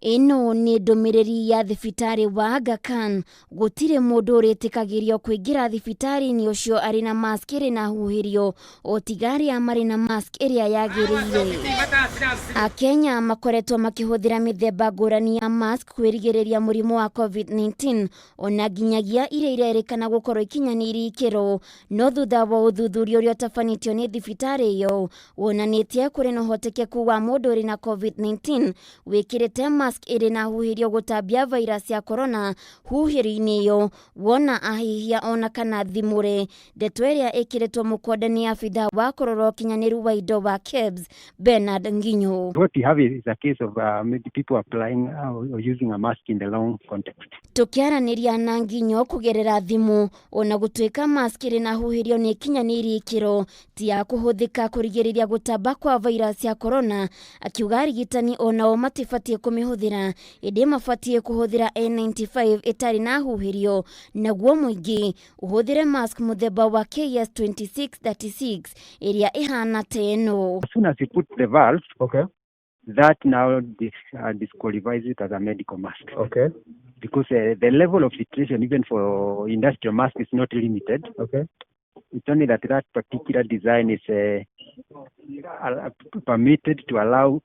Ino ni ndumiriri ya thibitari wa Aga Khan. Gutire mundu uritikigirio kuingira thibitari ni ucio ari na mask iri na huhirio o tigari amari na mask iria yagiriire. Akenya makoretwo makihuthira mithemba ngurani ya mask kwirigiriria murimu wa COVID-19 ona nginyagia iria irerikana gukorwo ikinyaniri ikiro, no thutha wa uthuthuria uria utafanitio ni thibitari iyo wonanitie kuri na uhotekeku wa mundu uri na COVID-19 wikirite mask iri na huhirio gutambia virus ya corona huhiri-ini iyo wona ahihia ona kana thimure. Ndeto iria ikiritwo mukonde ni abitha wa kurora ukinyaniru wa indo wa KEBS Bernard Nginyo. What we have is a case of maybe people applying or using a mask in the long context. Tukiaraniria na Nginyo kugerera thimu ona gutuika mask iri na huhirio ni kinyaniri ikiro ti ya kuhuthika kurigiriria gutamba kwa virus ya corona, akiuga arigitani onao matifatie kumihuthira indi mafatie kuhuthira N95 itari na huhirio, naguo muingi uhuthire mask muthemba wa KS2636 iria ihana teno. As soon as you put the valve, Okay. that now disqualifies it as a medical mask. Okay. Because the level of filtration even for industrial mask is not limited. Okay. It's only that particular design is permitted to allow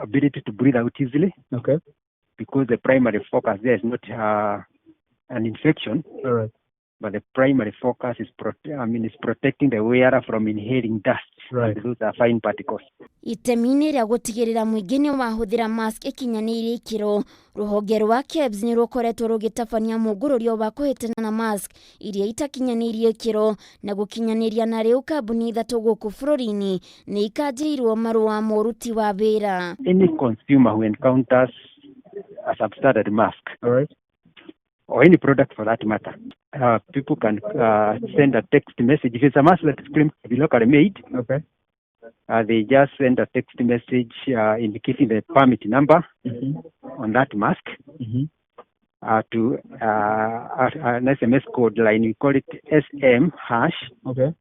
ability to breathe out easily. Okay. Because the primary focus there is not an infection. All right. But the primary focus is protecting the wearer from inhaling dust. Right. And those are fine particles. Itemini ria gutigirira muingi ni wahuthira mask ikinyaniri ikiro, ruhonge rwa KEBS ni rukoretwo rugitabania mungururio wa kuhitana na mask iria itakinyanirie ikiro na gukinyaniria na riu kambuni ithatu guku bururi-ini ni ikanjirwo marua moruti wa wira. Any consumer who encounters a substandard mask, All right. or any product for that matter, people can send a text message. If it's a mask that is claimed to be locally made, Okay. they just send a text message indicating the permit number on that mask to an SMS code line. We call it SM hash Okay.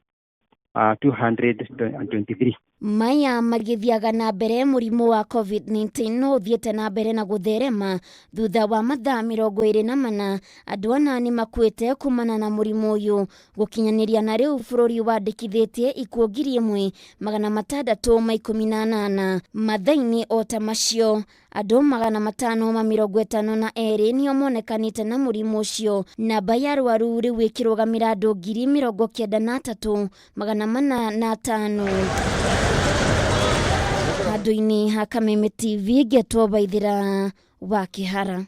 223. Maya magithiaga na mbere murimu wa COVID-19 no uthiete na mbere na gutherema thutha wa mathaa 24 andu ana ni makuite kumana na murimu uyu gukinyaniria na riu bururi wandikithitie ikuo 1,618 mathaini ota macio andu 552 nio monekanite na murimu ucio. Namba ya arwaru riu ikirugamira andu 93,405 handu-ini ha Kameme TV getwo Baithira wa Kihara.